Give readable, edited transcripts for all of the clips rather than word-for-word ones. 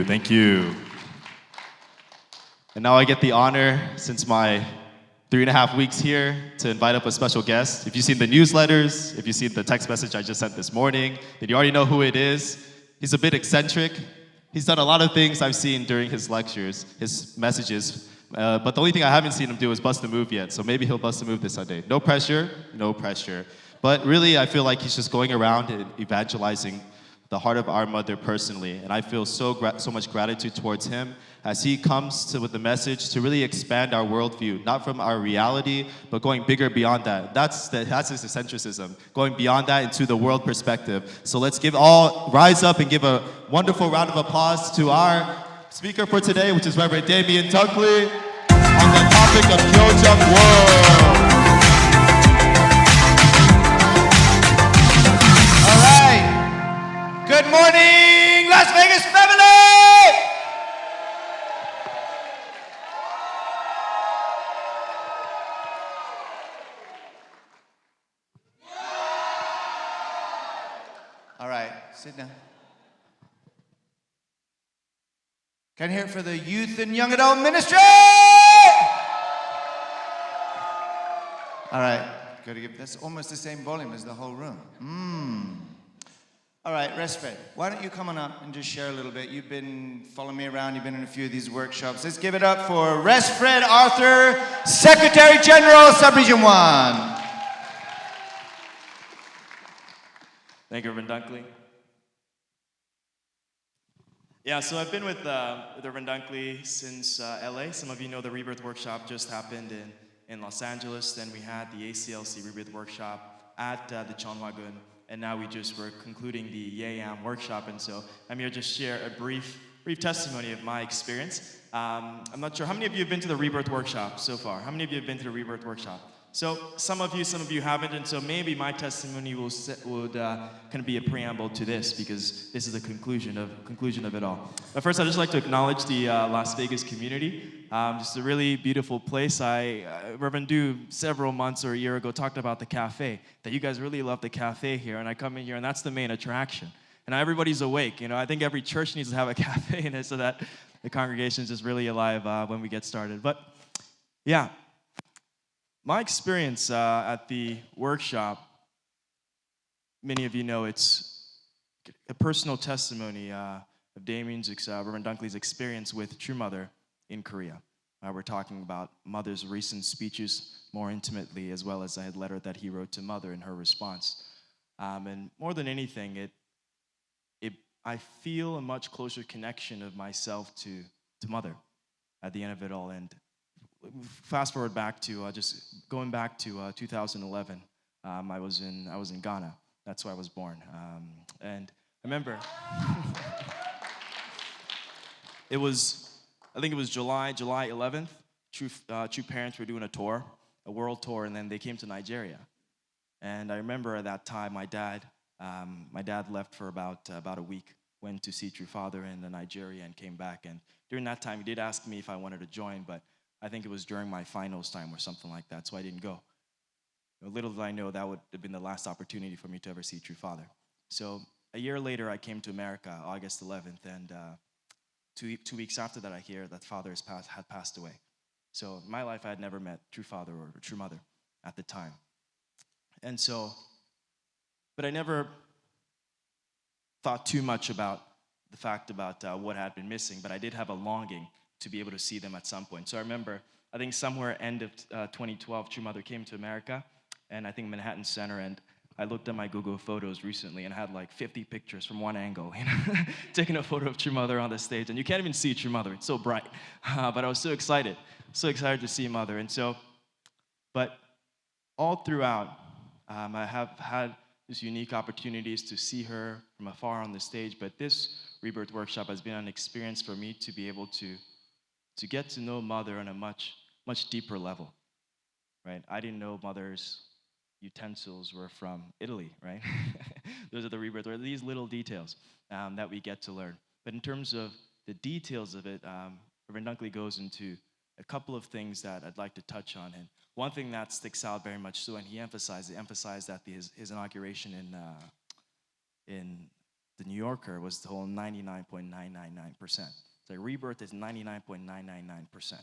you. Thank you. And now I get the honor, since my 3.5 weeks here, to invite up a special guest. If you've seen the newsletters, if you've seen the text message I just sent this morning, then you already know who it is. He's a bit eccentric. He's done a lot of things I've seen during his lectures, his messages. But the only thing I haven't seen him do is bust a move yet. So maybe he'll bust a move this Sunday. No pressure, no pressure. But really, I feel like he's just going around and evangelizing the heart of our mother personally. And I feel so much gratitude towards him as he comes with the message to really expand our worldview, not from our reality, but going bigger beyond that. That's his eccentricism, going beyond that into the world perspective. So let's rise up and give a wonderful round of applause to our speaker for today, which is Reverend Damien Dunkley, on the topic of Hyojeong World. Good morning, Las Vegas family! All right, sit down. Can I hear it for the youth and young adult ministry? All right, gotta give this almost the same volume as the whole room. All right, Resfred, why don't you come on up and just share a little bit? You've been following me around, you've been in a few of these workshops. Let's give it up for Resfred Arthur, Secretary General, Subregion 1. Thank you, Reverend Dunkley. Yeah, so I've been with Reverend Dunkley since LA. Some of you know the Rebirth workshop just happened in Los Angeles. Then we had the ACLC Rebirth workshop at the Cheonhwagun. And now we're concluding the Hyojeong workshop, and so I'm here to just share a brief testimony of my experience. I'm not sure, how many of you have been to the Rebirth workshop so far? How many of you have been to the Rebirth workshop? So some of you haven't, and so maybe my testimony would kind of be a preamble to this, because this is the conclusion of it all. But first, I'd just like to acknowledge the Las Vegas community. Just a really beautiful place. Reverend Du, several months or a year ago, talked about the cafe, that you guys really love the cafe here, and I come in here, and that's the main attraction. And everybody's awake. I think every church needs to have a cafe in it so that the congregation is just really alive when we get started. But yeah. My experience at the workshop, many of you know it's a personal testimony of Damien's, Reverend Dunkley's experience with True Mother in Korea. We're talking about Mother's recent speeches more intimately, as well as a letter that he wrote to Mother and her response. And more than anything, I feel a much closer connection of myself to Mother at the end of it all. And fast forward back to just going back to 2011. I was in Ghana. That's where I was born. And I remember I think it was July 11th. True Parents were doing a world tour, and then they came to Nigeria. And I remember at that time, my dad left for about a week, went to see True Father in Nigeria, and came back. And during that time, he did ask me if I wanted to join, but I think it was during my finals time or something like that, so I didn't go. Little did I know that would have been the last opportunity for me to ever see True Father. So a year later, I came to America, August 11th, and 2 weeks after that, I hear that Father had passed away. So in my life, I had never met True Father or True Mother at the time. And so, but I never thought too much about the fact about what had been missing, but I did have a longing to be able to see them at some point. So I remember, I think somewhere end of 2012, True Mother came to America, and I think Manhattan Center, and I looked at my Google Photos recently and had like 50 pictures from one angle, taking a photo of True Mother on the stage, and you can't even see True Mother, it's so bright. But I was so excited to see Mother. And so, but all throughout, I have had these unique opportunities to see her from afar on the stage, but this Rebirth workshop has been an experience for me to be able to get to know Mother on a much deeper level, right? I didn't know Mother's utensils were from Italy, right? Those are the Rebirth, or these little details that we get to learn. But in terms of the details of it, Reverend Dunkley goes into a couple of things that I'd like to touch on. And one thing that sticks out very much so, and he emphasized that his inauguration in the the New Yorker was the whole 99.999%. So rebirth is 99.999%.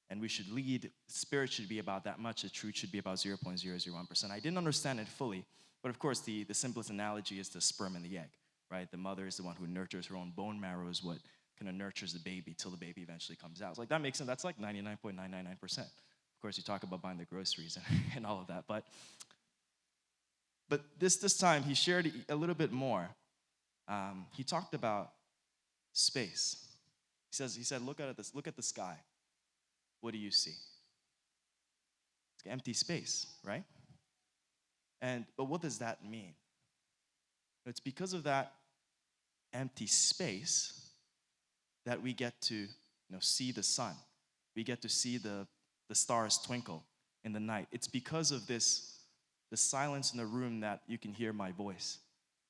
And we should lead, spirit should be about that much, the truth should be about 0.001%. I didn't understand it fully, but of course the simplest analogy is the sperm and the egg, right? The mother is the one who nurtures her own bone marrow, is what kind of nurtures the baby till the baby eventually comes out. It's like, that makes sense, that's like 99.999%. Of course, you talk about buying the groceries and all of that, but this time he shared a little bit more. He talked about space. He said, look at the sky. What do you see? It's empty space, right? But what does that mean? It's because of that empty space that we get to see the sun. We get to see the stars twinkle in the night. It's because of the silence in the room that you can hear my voice.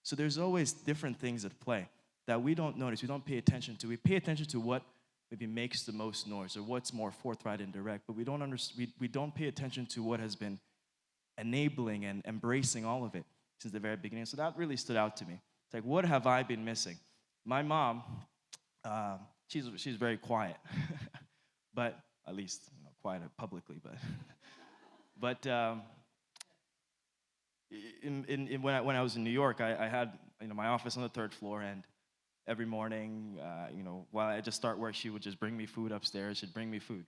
So there's always different things at play that we don't notice, we don't pay attention to. We pay attention to what maybe makes the most noise or what's more forthright and direct, but we don't pay attention to what has been enabling and embracing all of it since the very beginning. So that really stood out to me. It's like, what have I been missing? My mom, she's very quiet, but at least quiet publicly. But when I was in New York, I had my office on the 3rd floor, and every morning, while I just start work, she would just bring me food upstairs. She'd bring me food,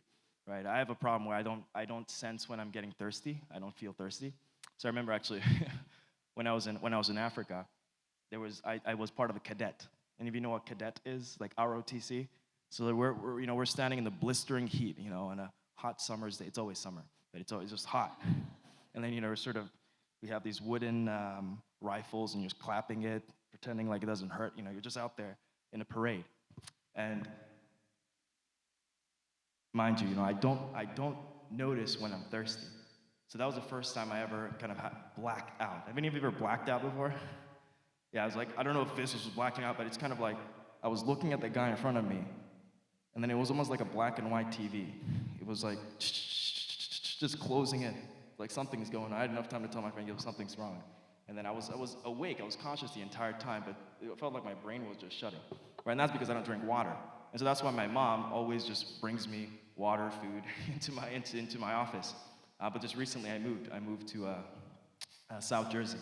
right? I have a problem where I don't sense when I'm getting thirsty. I don't feel thirsty. So I remember actually when I was in Africa, I was part of a cadet. Any of you know what cadet is? Like ROTC. So we're standing in the blistering heat, on a hot summer's day. It's always summer, but it's always just hot. And then we have these wooden rifles, and you're just clapping it, pretending like it doesn't hurt. You're just out there in a parade. And mind you, I don't notice when I'm thirsty. So that was the first time I ever kind of blacked out. Have any of you ever blacked out before? Yeah, I was like, I don't know if this was blacking out, but it's kind of like I was looking at the guy in front of me, and then it was almost like a black and white TV. It was like just closing in, like something's going on. I had enough time to tell my friend, something's wrong. And then I was awake, I was conscious the entire time, but it felt like my brain was just shutting. Right? And that's because I don't drink water. And so that's why my mom always just brings me water, food into my office. But just recently I moved to South Jersey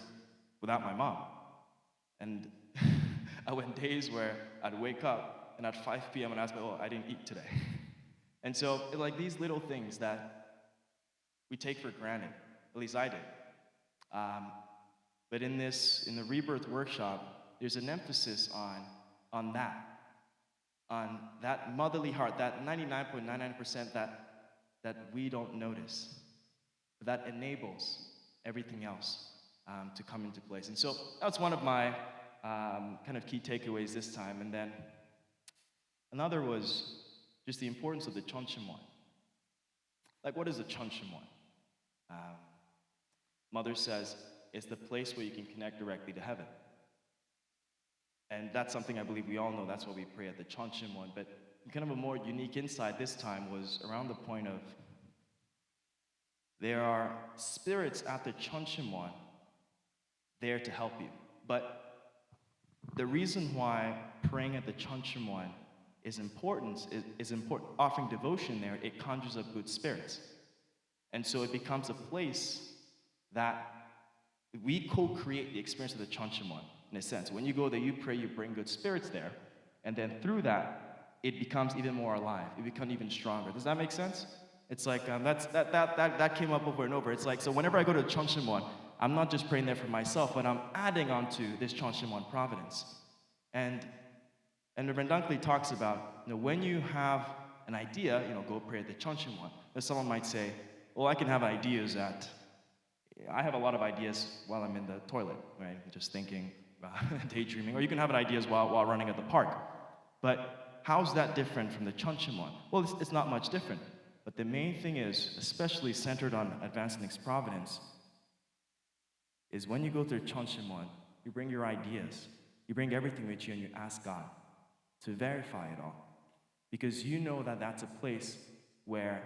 without my mom. And I went days where I'd wake up and at 5 p.m. and ask me, I didn't eat today. And so like these little things that we take for granted, at least I did. But in the Rebirth workshop, there's an emphasis on that motherly heart, that 99.99% that we don't notice, that enables everything else to come into place. And so that's one of my kind of key takeaways this time. And then another was just the importance of the Chonchimon. Like, what is the Chonchimon? Mother says it's the place where you can connect directly to heaven. And that's something I believe we all know. That's why we pray at the Chonchimon. But kind of a more unique insight this time was around the point of there are spirits at the Chonchimon there to help you. But the reason why praying at the Chonchimon is important, offering devotion there, it conjures up good spirits. And so it becomes a place that we co-create the experience of the Chonchimon, in a sense. When you go there, you pray, you bring good spirits there, and then through that, it becomes even more alive. It becomes even stronger. Does that make sense? It's like, that came up over and over. It's like, so whenever I go to Chonchimon, I'm not just praying there for myself, but I'm adding on to this Chonchimon providence. And Reverend Dunkley talks about, when you have an idea, go pray at the Chonchimon. But someone might say, well, I can have ideas I have a lot of ideas while I'm in the toilet, right? Just thinking, daydreaming. Or you can have ideas while running at the park. But how's that different from the Chonchimon? Well, it's not much different. But the main thing is, especially centered on advancing this providence, is when you go through Chonchimon, you bring your ideas, you bring everything with you, and you ask God to verify it all. Because you know that that's a place where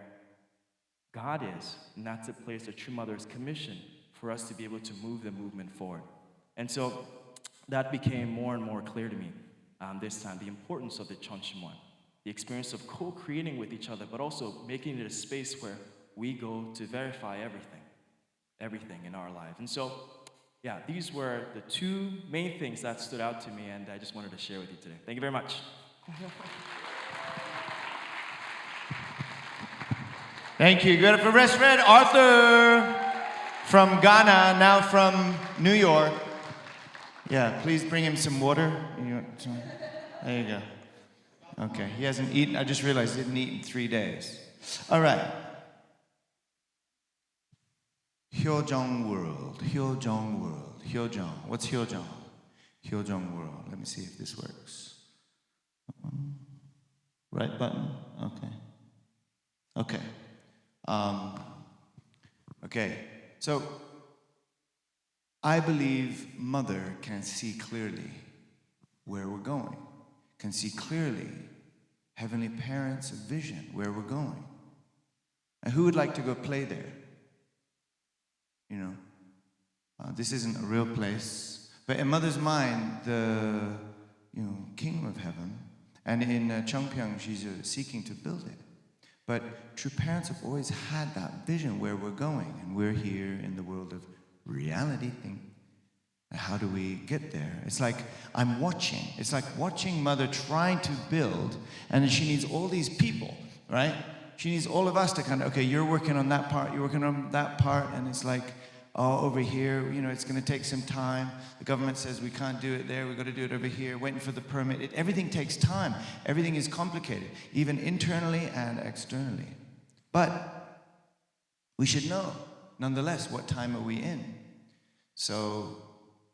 God is, and that's a place that True Mother is commissioned for us to be able to move the movement forward. And so that became more and more clear to me this time, the importance of the Chonshimwan, the experience of co-creating with each other, but also making it a space where we go to verify everything in our life. And so, yeah, these were the two main things that stood out to me, and I just wanted to share with you today. Thank you very much. Thank you. Good for Rest Red. Arthur from Ghana, now from New York. Yeah, please bring him some water. There you go. Okay, he hasn't eaten. I just realized he didn't eat in 3 days. All right. Hyojeong World. Hyojeong World. Hyojeong. What's Hyojeong? Hyojeong World. Let me see if this works. Right button? Okay. Okay. Okay. So, I believe Mother can see clearly where we're going, can see clearly Heavenly Parents' vision, where we're going. And who would like to go play there? You know, this isn't a real place, but in Mother's mind, the Kingdom of Heaven, and in Cheongpyeong, she's seeking to build it. But true parents have always had that vision where we're going, and we're here in the world of reality. How do we get there? It's like I'm watching. It's like watching Mother trying to build, and she needs all these people, right? She needs all of us to kind of, okay, you're working on that part, you're working on that part, and it's like, oh, over here, it's going to take some time. The government says we can't do it there, we've got to do it over here, waiting for the permit. Everything takes time. Everything is complicated, even internally and externally. But we should know, nonetheless, what time are we in? So,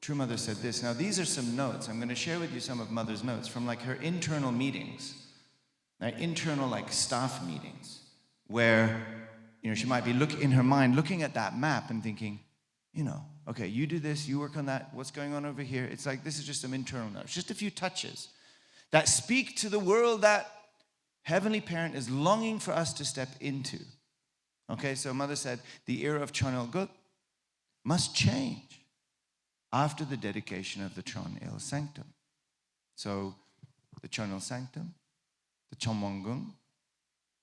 True Mother said this. Now, these are some notes. I'm going to share with you some of Mother's notes from like her internal meetings, internal like staff meetings, where she might be in her mind looking at that map and thinking, okay, you do this, you work on that, what's going on over here? It's like, this is just some internal notes, just a few touches that speak to the world that Heavenly Parent is longing for us to step into. Okay, so Mother said, the era of Chonilguk must change after the dedication of the Chonil Sanctum. So the Chonil Sanctum, the Chonwongung,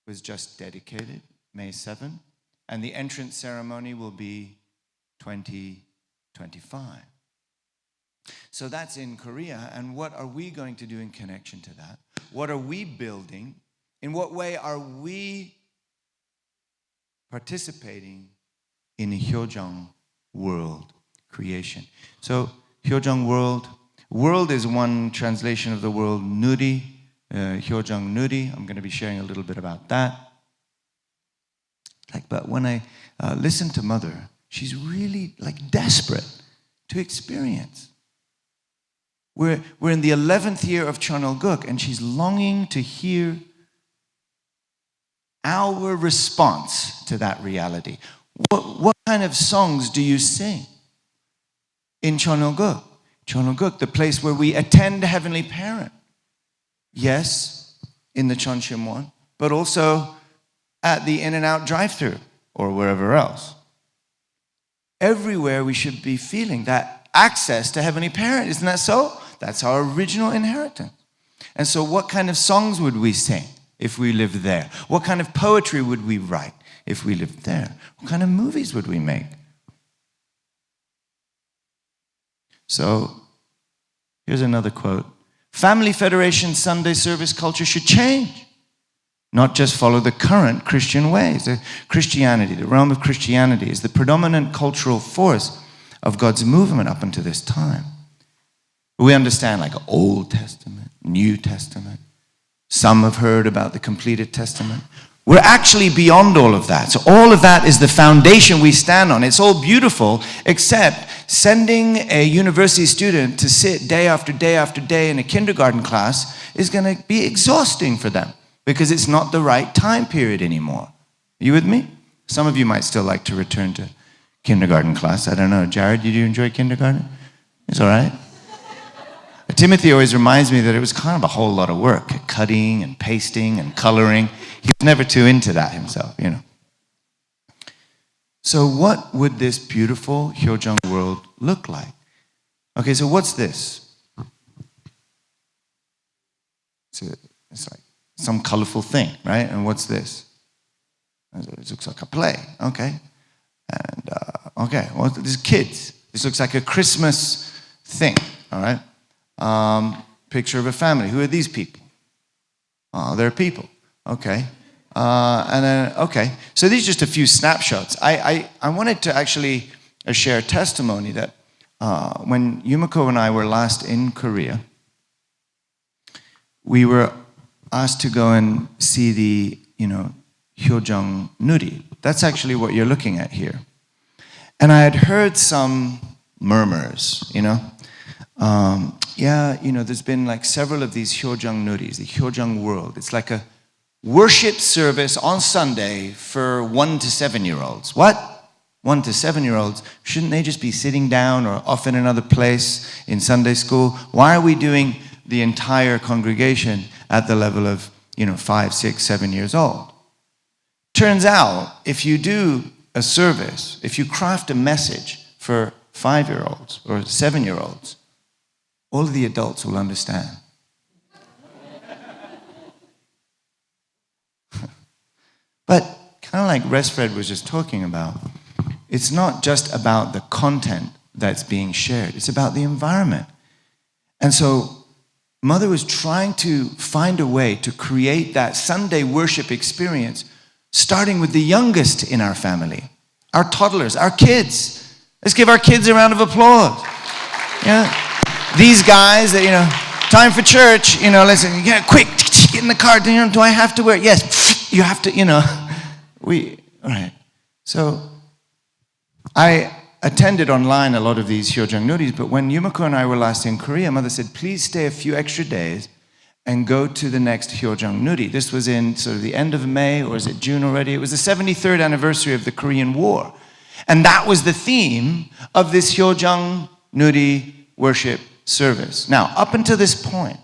was just dedicated May 7, and the entrance ceremony will be 2025. So that's in Korea, and what are we going to do in connection to that? What are we building? In what way are we participating in the Hyojeong World creation? So Hyojeong World is one translation of the word Nuri, Hyojeong Nuri. I'm going to be sharing a little bit about that. But when I listen to Mother, she's really desperate to experience. We're in the 11th year of Chonilguk, and she's longing to hear our response to that reality. What kind of songs do you sing in Chonilguk? Chonilguk, the place where we attend Heavenly Parent. Yes, in the Chonshimwon, but also at the In-N-Out drive-thru or wherever else. Everywhere we should be feeling that access to Heavenly Parent. Isn't that so? That's our original inheritance. And so what kind of songs would we sing if we lived there? What kind of poetry would we write if we lived there? What kind of movies would we make? So here's another quote. Family Federation Sunday service culture should change, not just follow the current Christian ways. Christianity, the realm of Christianity, is the predominant cultural force of God's movement up until this time. We understand Old Testament, New Testament. Some have heard about the completed Testament. We're actually beyond all of that. So all of that is the foundation we stand on. It's all beautiful, except sending a university student to sit day after day after day in a kindergarten class is going to be exhausting for them because it's not the right time period anymore. Are you with me? Some of you might still like to return to kindergarten class. I don't know. Jared, did you enjoy kindergarten? It's all right. Timothy always reminds me that it was kind of a whole lot of work, cutting and pasting and coloring. He was never too into that himself, So what would this beautiful Hyojeong World look like? Okay, so what's this? it's like some colorful thing, right? And what's this? It looks like a play, okay. And, okay, well, there's kids. This looks like a Christmas thing, all right? Picture of a family. Who are these people? Oh, they're people, okay. And then, okay, so these are just a few snapshots. I wanted to actually share a testimony that when Yumiko and I were last in Korea, we were asked to go and see the, Hyo Jang Nuri. That's actually what you're looking at here. And I had heard some murmurs, there's been like several of these Hyojeong Nuris, the Hyojeong World. It's like a worship service on Sunday for 1 to 7-year-olds. What? 1 to 7-year-olds? Shouldn't they just be sitting down or off in another place in Sunday school? Why are we doing the entire congregation at the level of, 5, 6, 7 years old? Turns out, if you do a service, if you craft a message for 5-year-olds or 7-year-olds, all of the adults will understand. But kind of like Resfred was just talking about, it's not just about the content that's being shared, it's about the environment. And so Mother was trying to find a way to create that Sunday worship experience, starting with the youngest in our family, our toddlers, our kids. Let's give our kids a round of applause. Yeah. These guys that, time for church, listen, quick, get in the car. Do I have to wear it? Yes, you have to, all right. So I attended online a lot of these Hyo Jang Nuris, but when Yumiko and I were last in Korea, Mother said, please stay a few extra days and go to the next Hyo Jang Nuri. This was in sort of the end of May, or is it June already? It was the 73rd anniversary of the Korean War. And that was the theme of this Hyo Jang Nuri worship service. Now, up until this point,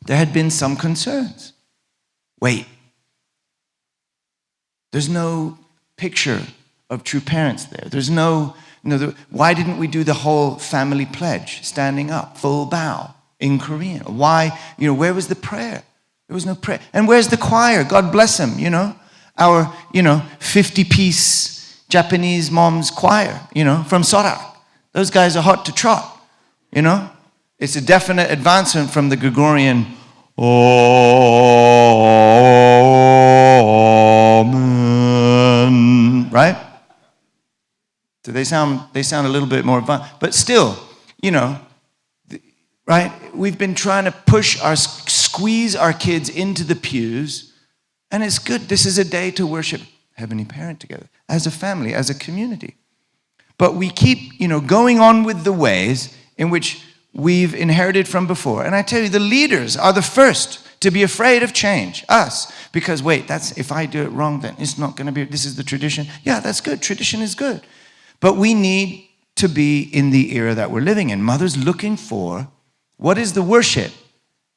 there had been some concerns. Wait, there's no picture of true parents there. There's no, why didn't we do the whole family pledge, standing up, full bow in Korean? Why, where was the prayer? There was no prayer. And where's the choir? God bless them, our, 50-piece Japanese mom's choir, from Sorak. Those guys are hot to trot, It's a definite advancement from the Gregorian, Amen, right? So they sound a little bit more advanced, but still, right? We've been trying to squeeze our kids into the pews, and it's good. This is a day to worship Heavenly Parent together, as a family, as a community. But we keep, going on with the ways in which we've inherited from before. And I tell you, the leaders are the first to be afraid of change, us. Because wait, if I do it wrong, then it's not going to be, this is the tradition. Yeah, that's good. Tradition is good. But we need to be in the era that we're living in. Mother's looking for, what is the worship?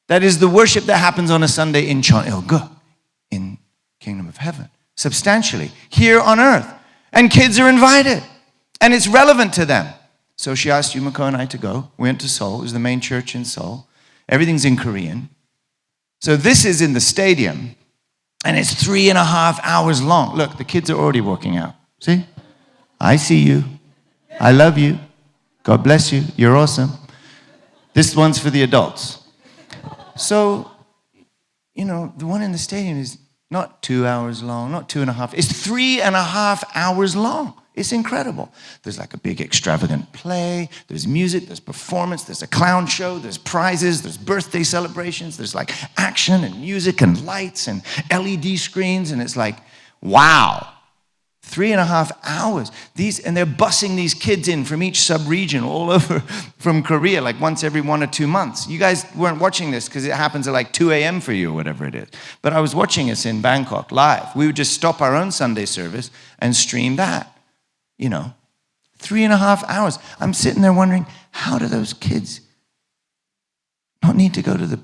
That is the worship that happens on a Sunday in Cheonilgu, in Kingdom of Heaven, substantially, here on earth. And kids are invited. And it's relevant to them. So she asked Yumiko and I to go. We went to Seoul. It was the main church in Seoul. Everything's in Korean. So this is in the stadium. And it's 3.5 hours long. Look, the kids are already walking out. See? I see you. I love you. God bless you. You're awesome. This one's for the adults. So, the one in the stadium is not 2 hours long, not 2.5. It's 3.5 hours long. It's incredible. There's like a big extravagant play. There's music, there's performance, there's a clown show, there's prizes, there's birthday celebrations, there's like action and music and lights and LED screens. And it's like, wow, 3.5 hours. And they're busing these kids in from each sub-region all over from Korea, like once every 1 or 2 months. You guys weren't watching this because it happens at like 2 a.m. for you or whatever it is. But I was watching us in Bangkok live. We would just stop our own Sunday service and stream that. 3.5 hours. I'm sitting there wondering, how do those kids not need to go to the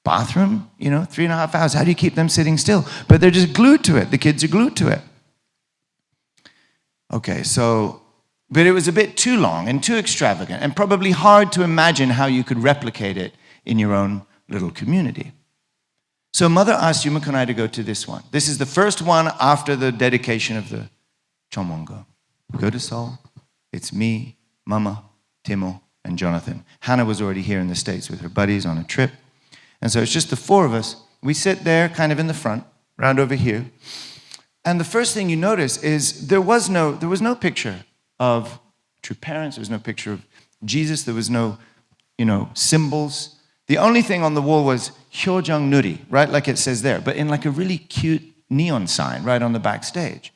bathroom? 3.5 hours. How do you keep them sitting still? But they're just glued to it. The kids are glued to it. Okay, but it was a bit too long and too extravagant and probably hard to imagine how you could replicate it in your own little community. So mother asked Yumiko and I to go to this one. This is the first one after the dedication of the Chomwongo. We go to Seoul. It's me, Mama, Timo, and Jonathan. Hannah was already here in the States with her buddies on a trip. And so it's just the four of us. We sit there kind of in the front, round over here. And the first thing you notice is there was no picture of true parents. There was no picture of Jesus. There was no, symbols. The only thing on the wall was Hyo Jang Nuri, right? Like it says there, but in like a really cute neon sign right on the backstage.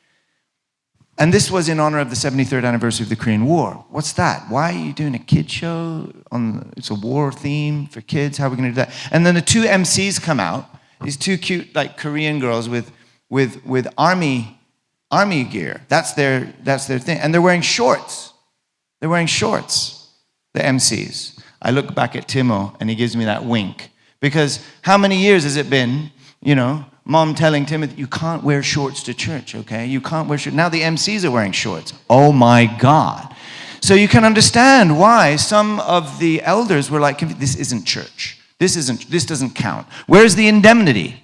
And this was in honor of the 73rd anniversary of the Korean War. What's that? Why are you doing a kid show? It's a war theme for kids. How are we going to do that? And then the two MCs come out. These two cute, like Korean girls with army gear. That's their thing. And they're wearing shorts. They're wearing shorts, the MCs. I look back at Timo and he gives me that wink. Because how many years has it been, Mom telling Timothy, you can't wear shorts to church, okay? You can't wear shorts. Now the MCs are wearing shorts. Oh my God. So you can understand why some of the elders were like, this isn't church. This doesn't count. Where's the indemnity?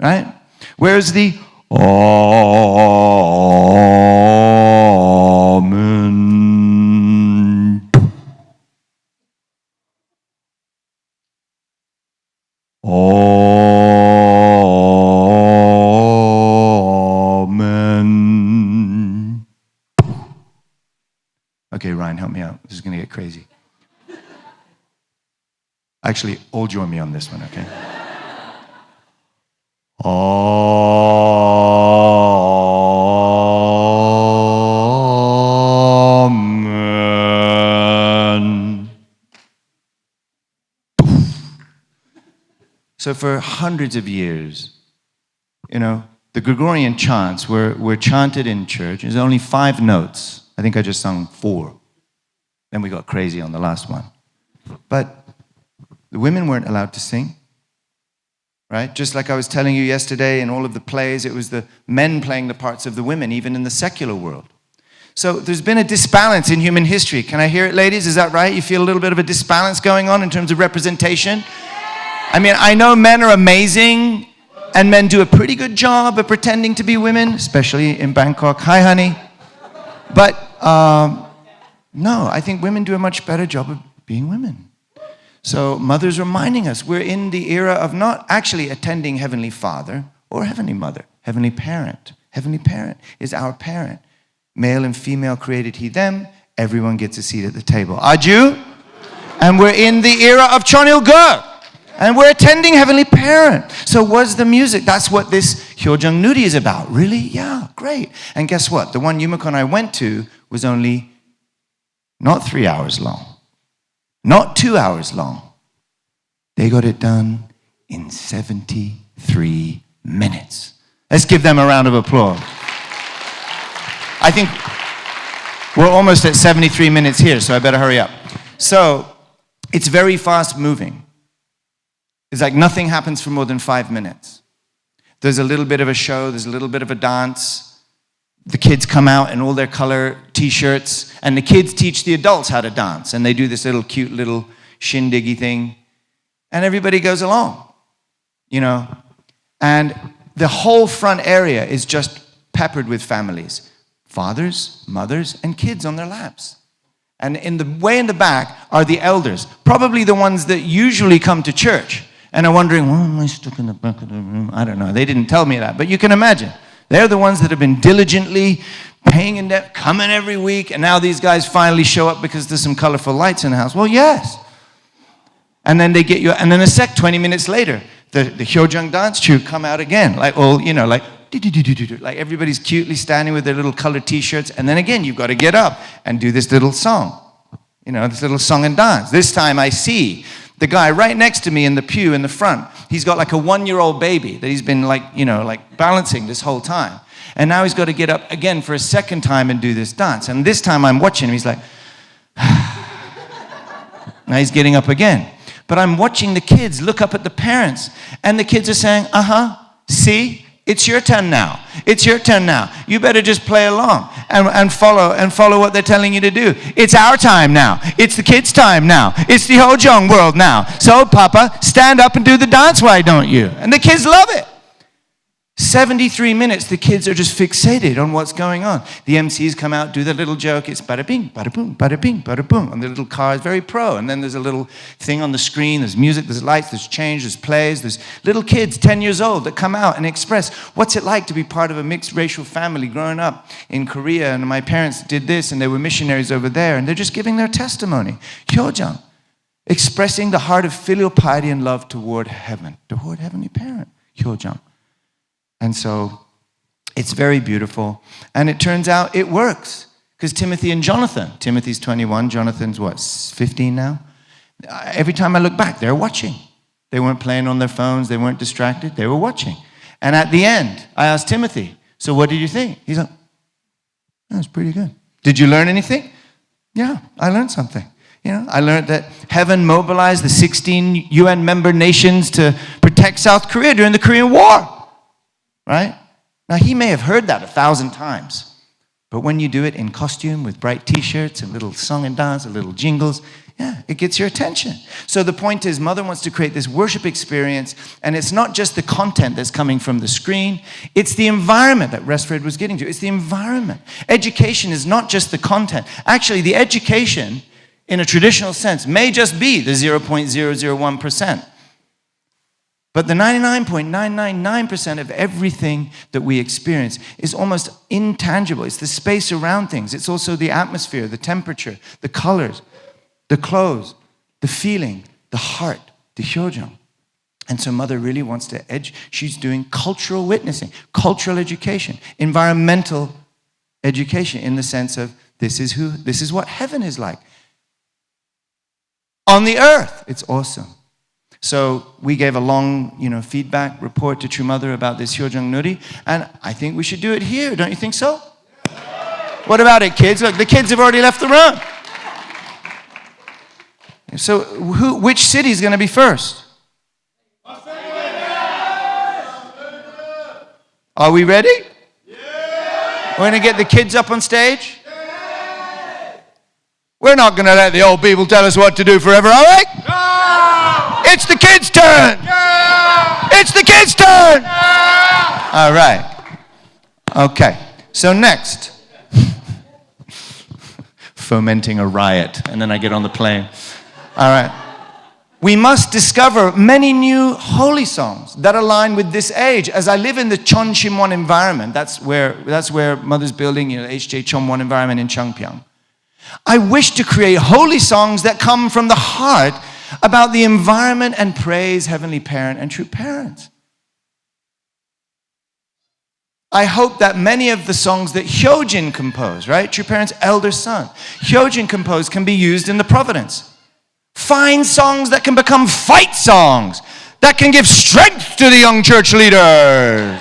Right? Where's the Amen? Amen. Okay, Ryan, help me out. This is going to get crazy. Actually, all join me on this one, okay? Amen. So for hundreds of years, the Gregorian chants were chanted in church. There's only 5 notes. I think I just sung 4. Then we got crazy on the last one. But the women weren't allowed to sing, right? Just like I was telling you yesterday in all of the plays, it was the men playing the parts of the women, even in the secular world. So there's been a disbalance in human history. Can I hear it, ladies? Is that right? You feel a little bit of a disbalance going on in terms of representation? I mean, I know men are amazing, and men do a pretty good job of pretending to be women, especially in Bangkok. Hi, honey. But no, I think women do a much better job of being women. So mother's reminding us we're in the era of not actually attending Heavenly Father or Heavenly Mother, Heavenly Parent. Heavenly Parent is our parent. Male and female created He, them. Everyone gets a seat at the table. Aju? And we're in the era of Chonil-gu. And we're attending Heavenly Parent. So what's the music? That's what this Hyo Jang Nuri is about. Really? Yeah, great. And guess what? The one Yumiko and I went to was only not 3 hours long. Not 2 hours long. They got it done in 73 minutes. Let's give them a round of applause. I think we're almost at 73 minutes here, so I better hurry up. So it's very fast moving. It's like nothing happens for more than 5 minutes. There's a little bit of a show, there's a little bit of a dance. The kids come out in all their color t-shirts, and the kids teach the adults how to dance, and they do this little cute little shindiggy thing, and everybody goes along, and the whole front area is just peppered with families, fathers, mothers, and kids on their laps. And way in the back are the elders, probably the ones that usually come to church and are wondering, why am I stuck in the back of the room? I don't know. They didn't tell me that, but you can imagine. They're the ones that have been diligently paying in debt, coming every week, and now these guys finally show up because there's some colorful lights in the house. Well, yes. And then they get you, and then 20 minutes later, the Hyojeong dance troupe come out again, like all, like everybody's cutely standing with their little colored t-shirts, and then again, you've got to get up and do this little song, this little song and dance. This time I see the guy right next to me in the pew in the front. He's got like a 1-year-old baby that he's been like balancing this whole time. And now he's got to get up again for a second time and do this dance. And this time I'm watching him, he's like, now he's getting up again. But I'm watching the kids look up at the parents, and the kids are saying, see, It's your turn now. It's your turn now. You better just play along and follow what they're telling you to do. It's our time now. It's the kids' time now. It's the Hyojeong World now. So, Papa, stand up and do the dance, why don't you? And the kids love it. 73 minutes, the kids are just fixated on what's going on. The MCs come out, do the little joke. It's bada bing, bada boom, bada bing, bada boom. And the little car is very pro. And then there's a little thing on the screen. There's music, there's lights, there's change, there's plays. There's little kids, 10 years old, that come out and express what's it like to be part of a mixed racial family growing up in Korea. And my parents did this, and they were missionaries over there. And they're just giving their testimony. Hyojeong, expressing the heart of filial piety and love toward heaven, toward Heavenly Parent. Hyojeong. And so it's very beautiful. And it turns out it works. Because Timothy and Jonathan, Timothy's 21, Jonathan's what, 15 now? Every time I look back, they're watching. They weren't playing on their phones. They weren't distracted. They were watching. And at the end, I asked Timothy, so what did you think? He's like, that was pretty good. Did you learn anything? Yeah, I learned something. You know, I learned that heaven mobilized the 16 UN member nations to protect South Korea during the Korean War. Right? Now, he may have heard that 1,000 times, but when you do it in costume with bright t-shirts, a little song and dance, a little jingles, yeah, it gets your attention. So the point is, Mother wants to create this worship experience, and it's not just the content that's coming from the screen, it's the environment that Resfred was getting to. It's the environment. Education is not just the content. Actually, the education, in a traditional sense, may just be the 0.001%. But the 99.999% of everything that we experience is almost intangible. It's the space around things. It's also the atmosphere, the temperature, the colors, the clothes, the feeling, the heart, the Hyojeong. And so Mother really wants to she's doing cultural witnessing, cultural education, environmental education in the sense of this is what heaven is like. On the earth, it's awesome. So we gave a long, feedback report to True Mother about this Hyo Jang Nuri, and I think we should do it here. Don't you think so? What about it, kids? Look, the kids have already left the room. So which city is going to be first? Are we ready? We're going to get the kids up on stage? We're not going to let the old people tell us what to do forever, are we? It's the kids' turn. Yeah! It's the kids' turn. Yeah! All right. Okay. So next, fomenting a riot, and then I get on the plane. All right. We must discover many new holy songs that align with this age. As I live in the Chonchimwon environment, that's where Mother's building, H.J. Chonwon environment in Changpyeong. I wish to create holy songs that come from the heart about the environment and praise Heavenly Parent and True Parents. I hope that many of the songs that Hyojeong composed, right? True Parent's elder son, Hyojeong composed can be used in the Providence. Find songs that can become fight songs, that can give strength to the young church leaders.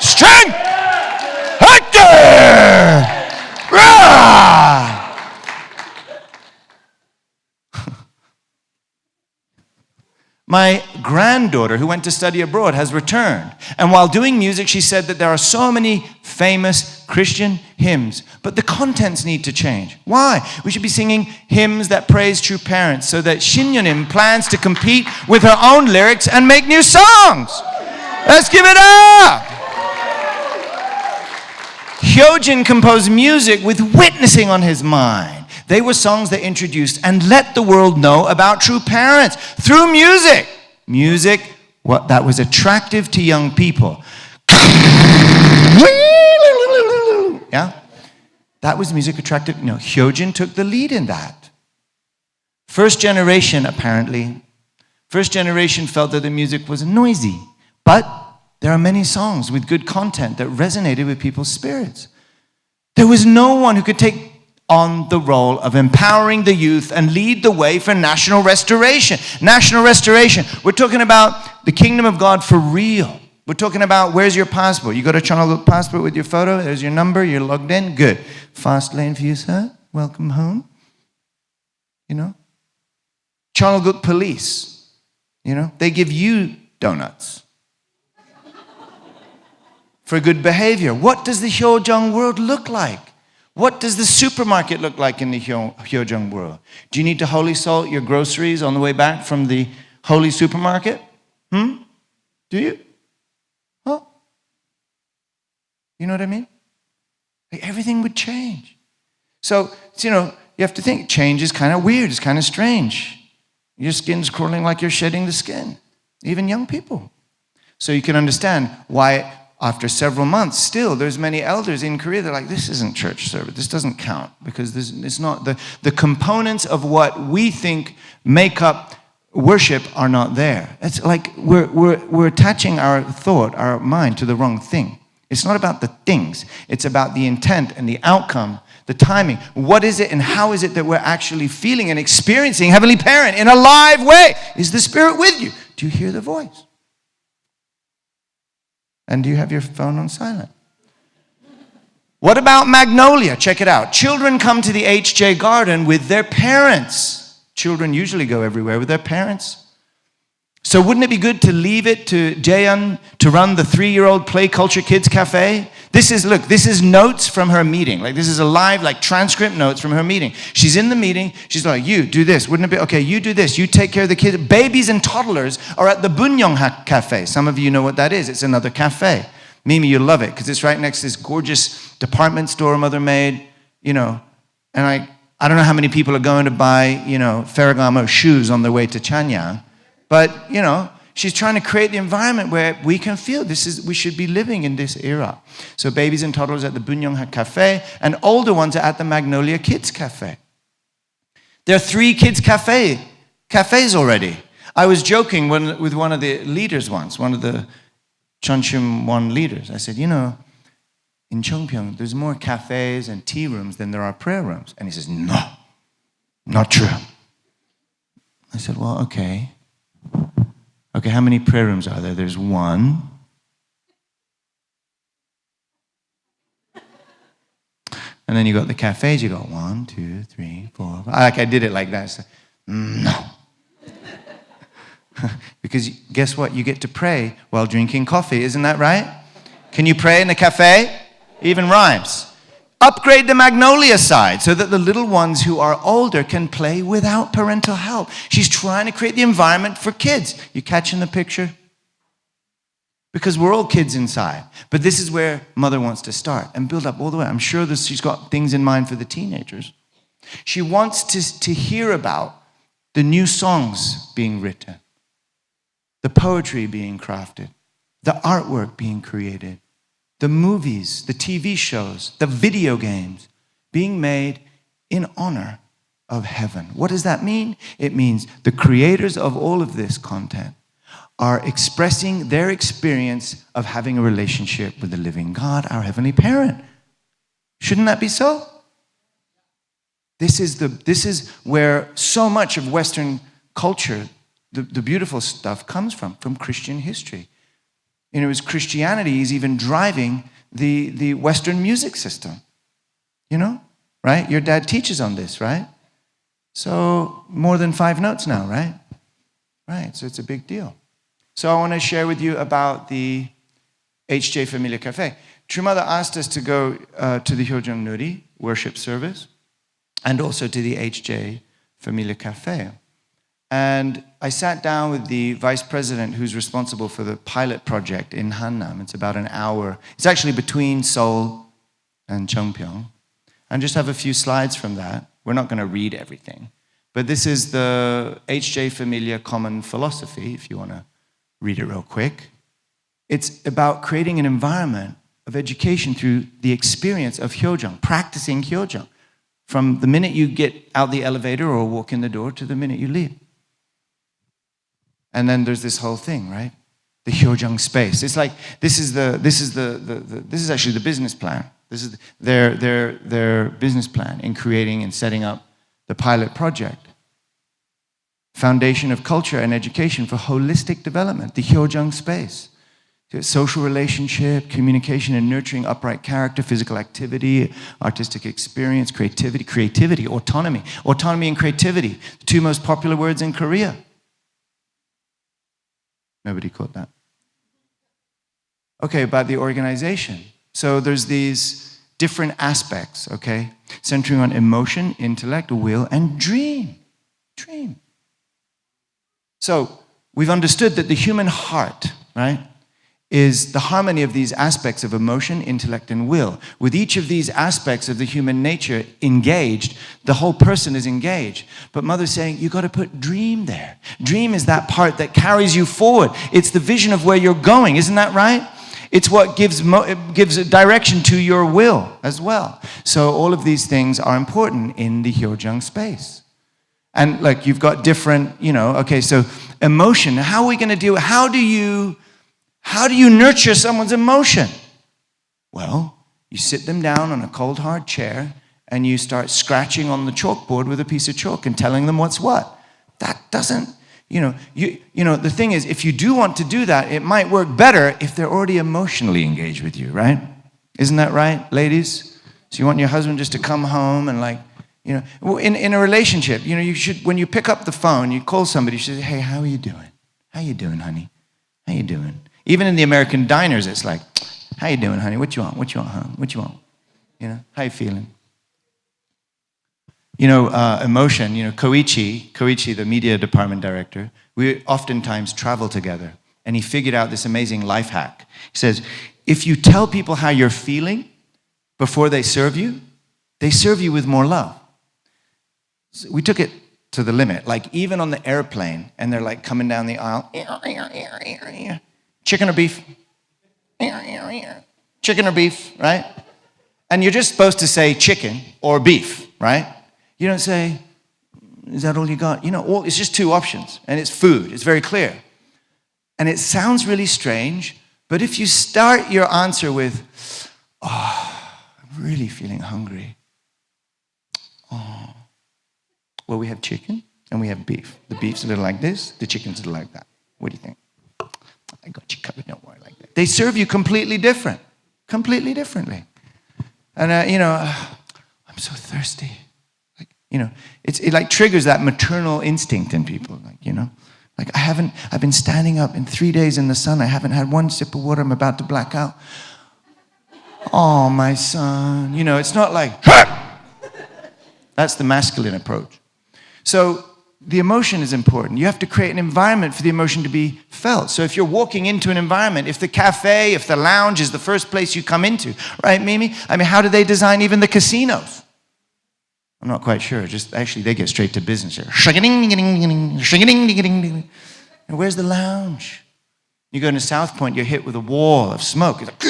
Strength! Hector! Rah! My granddaughter, who went to study abroad, has returned. And while doing music, she said that there are so many famous Christian hymns, but the contents need to change. Why? We should be singing hymns that praise True Parents so that Shinyonim plans to compete with her own lyrics and make new songs. Let's give it up! Hyojeong composed music with witnessing on his mind. They were songs that introduced and let the world know about True Parents through music. Music that was attractive to young people. Yeah? That was music attractive. Hyojeong took the lead in that. First generation felt that the music was noisy. But there are many songs with good content that resonated with people's spirits. There was no one who could take on the role of empowering the youth and lead the way for national restoration. National restoration. We're talking about the kingdom of God for real. We're talking about, where's your passport? You got a Channel passport with your photo? There's your number. You're logged in. Good. Fast lane for you, sir. Welcome home. Channel police. They give you donuts. for good behavior. What does the Hyojeong World look like? What does the supermarket look like in the Hyojeong World? Do you need to holy salt your groceries on the way back from the holy supermarket? Do you? Huh? You know what I mean? Like everything would change. So, you know, you have to think, change is kind of weird, it's kind of strange. Your skin's crawling like you're shedding the skin, even young people. So you can understand why after several months, still, there's many elders in Korea, they're like, this isn't church service, this doesn't count, because it's not, the components of what we think make up worship are not there. It's like we're attaching our thought, our mind to the wrong thing. It's not about the things, it's about the intent and the outcome, the timing. What is it and how is it that we're actually feeling and experiencing Heavenly Parent in a live way? Is the Spirit with you? Do you hear the voice? And do you have your phone on silent? What about Magnolia? Check it out. Children come to the HJ Garden with their parents. Children usually go everywhere with their parents. So wouldn't it be good to leave it to Jaeyeon to run the 3-year-old Play Culture Kids Cafe? This is notes from her meeting. Like this is a live, like transcript notes from her meeting. She's in the meeting. She's like, you do this. Wouldn't it be, okay, you do this. You take care of the kids. Babies and toddlers are at the Bunyong Cafe. Some of you know what that is. It's another cafe. Mimi, you'll love it because it's right next to this gorgeous department store mother made, you know. And I don't know how many people are going to buy, you know, Ferragamo shoes on their way to Chanyang. But, you know, she's trying to create the environment where we can feel we should be living in this era. So babies and toddlers at the Bunyong Cafe, and older ones are at the Magnolia Kids Cafe. There are 3 kids cafes already. I was joking with one of the leaders once, one of the Chonchum Won leaders. I said, you know, in Chongpyeong, there's more cafes and tea rooms than there are prayer rooms. And he says, no, not true. I said, well, okay. Okay, how many prayer rooms are there? There's 1. And then you got the cafes, you got 1, 2, 3, 4, 5. Like I did it like that. So, no. Because guess what? You get to pray while drinking coffee, isn't that right? Can you pray in the cafe? Even rhymes. Upgrade the Magnolia side so that the little ones who are older can play without parental help. She's trying to create the environment for kids. You catching the picture? Because we're all kids inside. But this is where Mother wants to start and build up all the way. I'm sure she's got things in mind for the teenagers. She wants to hear about the new songs being written, the poetry being crafted, the artwork being created, the movies, the TV shows, the video games being made in honor of heaven. What does that mean? It means the creators of all of this content are expressing their experience of having a relationship with the living God, our Heavenly Parent. Shouldn't that be so? This is where so much of Western culture, the beautiful stuff comes from Christian history. You know, it was Christianity is even driving the Western music system. You know, right? Your dad teaches on this, right? So more than 5 notes now, right? Right, so it's a big deal. So I want to share with you about the HJ Familia Cafe. True Mother asked us to go to the Hyo Jang Nuri worship service and also to the HJ Familia Cafe. And I sat down with the vice president who's responsible for the pilot project in Hannam. It's about an hour. It's actually between Seoul and Chongpyeong. And just have a few slides from that. We're not going to read everything. But this is the HJ Familia Common Philosophy, if you want to read it real quick. It's about creating an environment of education through the experience of Hyojeong, practicing Hyojeong, from the minute you get out the elevator or walk in the door to the minute you leave. And then there's this whole thing, right? The Hyojeong space. It's like this is actually the business plan. This is their business plan in creating and setting up the pilot project. Foundation of culture and education for holistic development. The Hyojeong space. Social relationship, communication and nurturing upright character, physical activity, artistic experience, creativity, autonomy. Autonomy and creativity, the 2 most popular words in Korea. Nobody caught that. Okay, about the organization. So there's these different aspects, okay? Centering on emotion, intellect, will, and dream. Dream. So we've understood that the human heart, right, is the harmony of these aspects of emotion, intellect, and will. With each of these aspects of the human nature engaged, the whole person is engaged. But Mother's saying, you got to put dream there. Dream is that part that carries you forward. It's the vision of where you're going, isn't that right? It's what gives a direction to your will as well. So all of these things are important in the Hyo Jang space. And like you've got different, okay, so emotion, how are we going to deal with, how do you nurture someone's emotion? Well, you sit them down on a cold, hard chair and you start scratching on the chalkboard with a piece of chalk and telling them what's what. That doesn't, the thing is, if you do want to do that, it might work better if they're already emotionally engaged with you, right? Isn't that right, ladies? So you want your husband just to come home and in a relationship, you should, when you pick up the phone, you call somebody, you should say, hey, how are you doing? How you doing, honey? How you doing? Even in the American diners, it's like, how you doing, honey? What you want? What you want, hon? What you want? How you feeling? Emotion, Koichi, the media department director, we oftentimes travel together. And he figured out this amazing life hack. He says, if you tell people how you're feeling before they serve you with more love. So we took it to the limit. Like even on the airplane, and they're like coming down the aisle, chicken or beef? Chicken or beef, right? And you're just supposed to say chicken or beef, right? You don't say, is that all you got? It's just two options, and it's food. It's very clear. And it sounds really strange, but if you start your answer with, I'm really feeling hungry. Well, we have chicken and we have beef. The beef's a little like this, the chicken's a little like that. What do you think? I got you covered, don't worry like that. They serve you completely differently. And, I'm so thirsty. It like triggers that maternal instinct in people, I've been standing up in 3 days in the sun. I haven't had one sip of water. I'm about to black out. Oh, my son. It's not like, that's the masculine approach. So the emotion is important. You have to create an environment for the emotion to be felt. So if you're walking into an environment, if the cafe, if the lounge is the first place you come into, right, Mimi? I mean, how do they design even the casinos? I'm not quite sure. Just actually, they get straight to business here. And where's the lounge? You go into South Point, you're hit with a wall of smoke. It's like,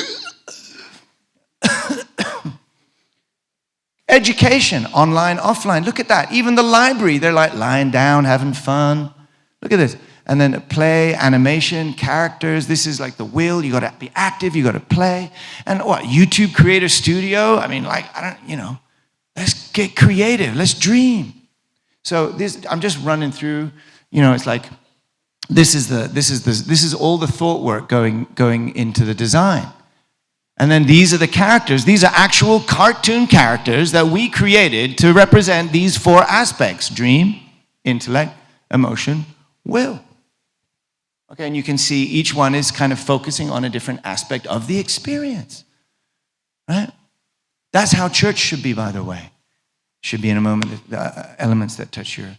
education, online, offline. Look at that. Even the library, they're like lying down, having fun. Look at this. And then play, animation, characters. This is like the will. You got to be active. You got to play. And what? YouTube Creator Studio. I mean, let's get creative. Let's dream. So this, I'm just running through. It's like this is all the thought work going into the design. And then these are the characters. These are actual cartoon characters that we created to represent these four aspects: dream, intellect, emotion, will. Okay, and you can see each one is kind of focusing on a different aspect of the experience, right? That's how church should be, by the way. Should be in a moment, elements that touch your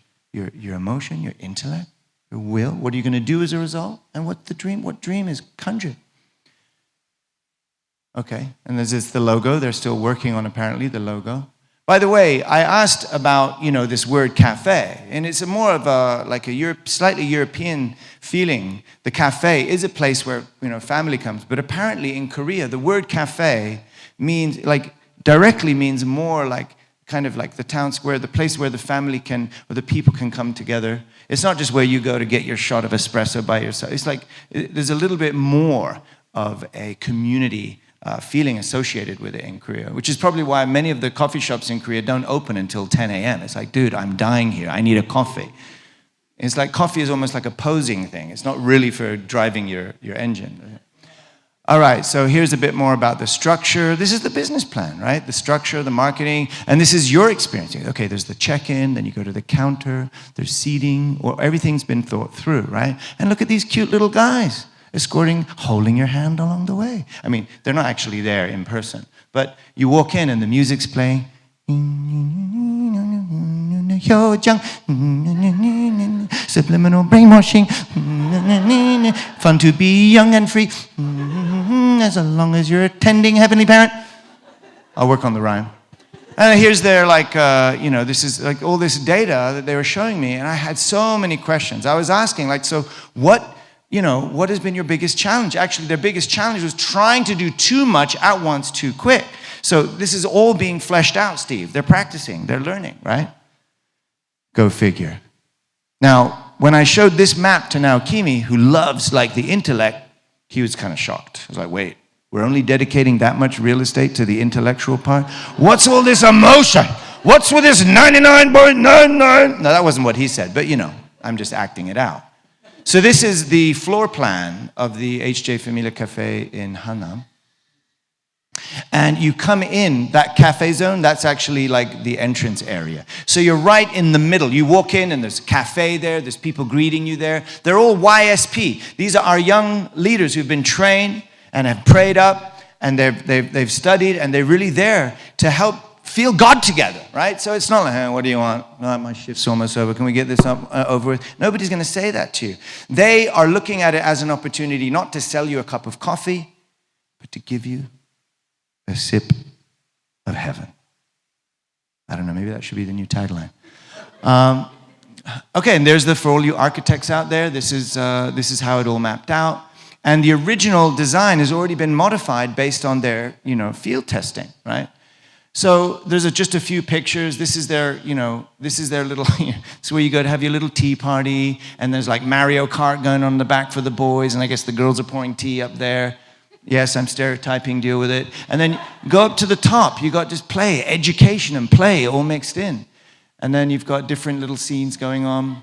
emotion, your intellect, your will. What are you going to do as a result? And what dream is conjured. Okay, and there's the logo. They're still working on, apparently, the logo. By the way, I asked about, this word cafe, and it's more of a slightly European feeling. The cafe is a place where, family comes, but apparently in Korea, the word cafe means, directly means more kind of like the town square, the place where the family can, or the people can come together. It's not just where you go to get your shot of espresso by yourself. It's like, there's a little bit more of a community feeling associated with it in Korea, which is probably why many of the coffee shops in Korea don't open until 10 a.m. It's like, dude, I'm dying here. I need a coffee. It's like coffee is almost like a posing thing. It's not really for driving your engine. All right, so here's a bit more about the structure. This is the business plan, right? The structure, the marketing, and this is your experience. Okay, there's the check-in, then you go to the counter, there's seating, or everything's been thought through, right? And look at these cute little guys. escorting, holding your hand along the way. I mean, they're not actually there in person, but you walk in and the music's playing. Hyo Jang, subliminal brainwashing, fun to be young and free, as long as you're attending Heavenly Parent. I'll work on the rhyme. And here's their, this is like all this data that they were showing me, and I had so many questions. I was asking, so what has been your biggest challenge? Actually, their biggest challenge was trying to do too much at once too quick. So this is all being fleshed out, Steve. They're practicing, they're learning, right? Go figure. Now, when I showed this map to Naokimi, who loves the intellect, he was kind of shocked. I was like, wait, we're only dedicating that much real estate to the intellectual part? What's all this emotion? What's with this 99.99? No, that wasn't what he said, but I'm just acting it out. So this is the floor plan of the HJ Familia Cafe in Hanam. And you come in, that cafe zone, that's actually the entrance area. So you're right in the middle. You walk in and there's a cafe there, there's people greeting you there. They're all YSP. These are our young leaders who've been trained and have prayed up, and they've studied, and they're really there to help feel God together, right? So it's not like, hey, what do you want? No, my shift's almost over. Can we get this over with? Nobody's going to say that to you. They are looking at it as an opportunity not to sell you a cup of coffee, but to give you a sip of heaven. I don't know, maybe that should be the new tagline. Okay, and there's for all you architects out there, this is how it all mapped out. And the original design has already been modified based on their, field testing, right? So there's just a few pictures. This is their, this is their little, it's where you go to have your little tea party, and there's Mario Kart going on in the back for the boys, and I guess the girls are pouring tea up there. Yes, I'm stereotyping, deal with it. And then go up to the top. You got just play, education and play all mixed in. And then you've got different little scenes going on.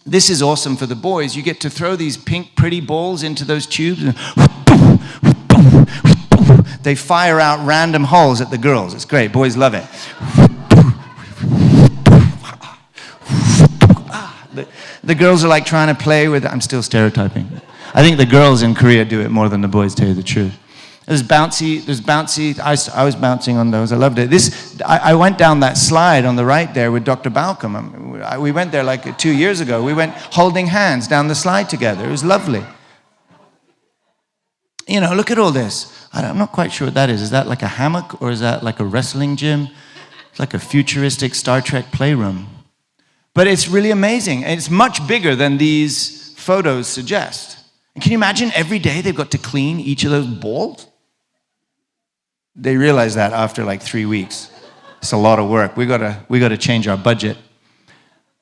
This is awesome for the boys. You get to throw these pink, pretty balls into those tubes, and they fire out random holes at the girls. It's great. Boys love it. The girls are trying to play with it. I'm still stereotyping. I think the girls in Korea do it more than the boys, tell you the truth. There's bouncy. I was bouncing on those. I loved it. I went down that slide on the right there with Dr. Balcom. We went there 2 years ago. We went holding hands down the slide together. It was lovely. Look at all this. I'm not quite sure what that is. Is that a hammock, or is that a wrestling gym? It's a futuristic Star Trek playroom. But it's really amazing. And it's much bigger than these photos suggest. And can you imagine every day they've got to clean each of those balls? They realize that after 3 weeks. It's a lot of work. We gotta change our budget.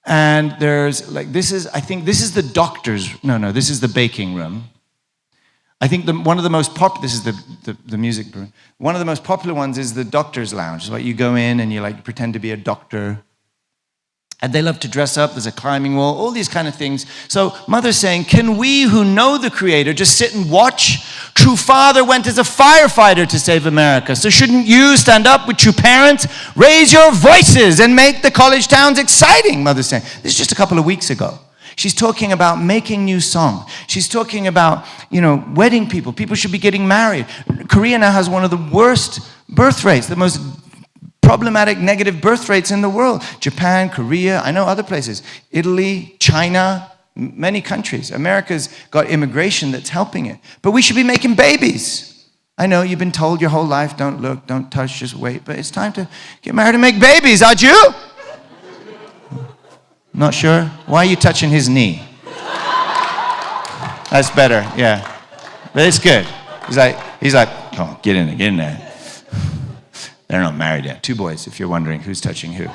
And there's I think this is the doctor's, this is the baking room. I think one of the most popular, this is the music room. One of the most popular ones is the doctor's lounge. It's you go in and you pretend to be a doctor. And they love to dress up. There's a climbing wall, all these kind of things. So Mother's saying, can we who know the Creator just sit and watch? True Father went as a firefighter to save America. So shouldn't you stand up with true parents? Raise your voices and make the college towns exciting, Mother's saying. This is just a couple of weeks ago. She's talking about making new songs. She's talking about, wedding people. People should be getting married. Korea now has one of the worst birth rates, the most problematic negative birth rates in the world. Japan, Korea, I know other places. Italy, China, many countries. America's got immigration that's helping it. But we should be making babies. I know you've been told your whole life, don't look, don't touch, just wait. But it's time to get married and make babies, aren't you? Not sure? Why are you touching his knee? That's better, yeah. But it's good. He's like, come on, get in there. They're not married yet. 2 boys, if you're wondering who's touching who.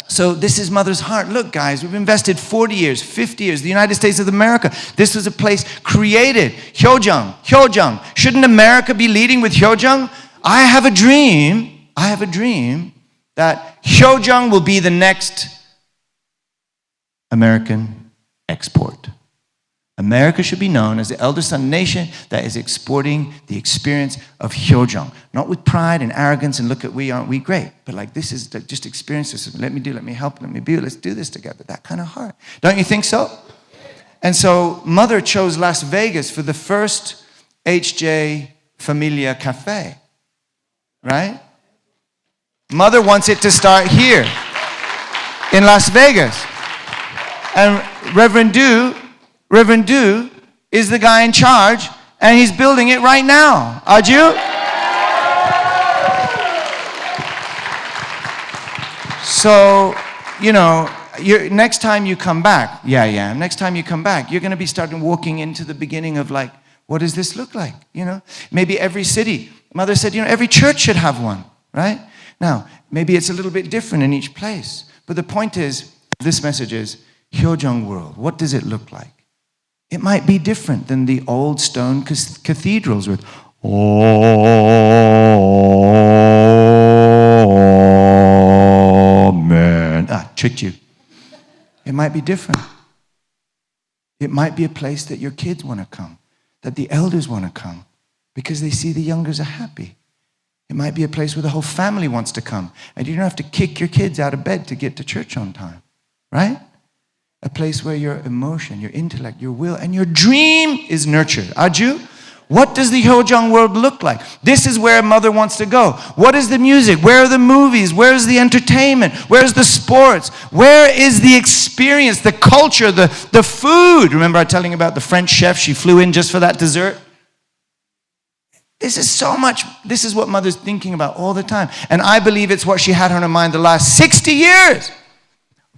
So this is Mother's heart. Look, guys, we've invested 40 years, 50 years. The United States of America. This was a place created. Hyojeong. Shouldn't America be leading with Hyojeong? I have a dream that Hyojeong will be the next American export. America should be known as the elder son nation that is exporting the experience of Hyojeong. Not with pride and arrogance and look at aren't we great, but this is just experience this. Let me help, let me be, let's do this together. That kind of heart. Don't you think so? And so Mother chose Las Vegas for the first HJ Familia Cafe, right? Mother wants it to start here in Las Vegas. And Reverend Du is the guy in charge, and he's building it right now. Aju? So, you know, next time you come back, next time you come back, you're going to be starting walking into the beginning of like, what does this look like? You know, maybe every city. Mother said, you know, every church should have one, right? Now, maybe it's a little bit different in each place. But the point is, this message is, Hyojeong World, what does it look like? It might be different than the old stone cathedrals with, Amen. Tricked you. It might be different. It might be a place that your kids want to come, that the elders want to come, because they see the youngers are happy. It might be a place where the whole family wants to come, and you don't have to kick your kids out of bed to get to church on time, right? A place where your emotion, your intellect, your will, and your dream is nurtured. Aju? What does the Hyojeong world look like? This is where Mother wants to go. What is the music? Where are the movies? Where is the entertainment? Where is the sports? Where is the experience, the culture, the food? Remember I telling you about the French chef? She flew in just for that dessert. This is so much. This is what Mother's thinking about all the time. And I believe it's what she had on her mind the last 60 years.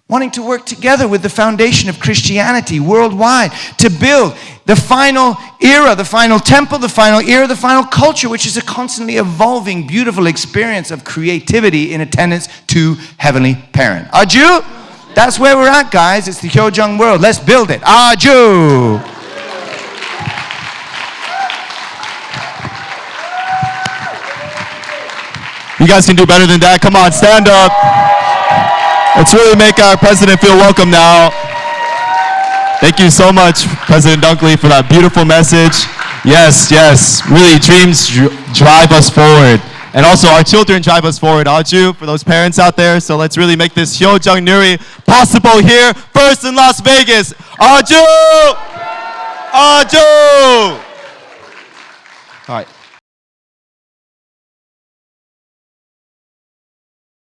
Wanting to work together with the foundation of Christianity worldwide to build the final era, the final temple, the final era, the final culture, which is a constantly evolving, beautiful experience of creativity in attendance to Heavenly Parent. Aju? That's where we're at, guys. It's the Hyojeong world. Let's build it. Aju! You guys can do better than that. Come on, stand up. Let's really make our president feel welcome now. Thank you so much, President Dunkley, for that beautiful message. Yes, yes, really dreams drive us forward. And also our children drive us forward, Aju, for those parents out there. So let's really make this Hyo Jang Nuri possible here, first in Las Vegas. Aju! Aju! All right.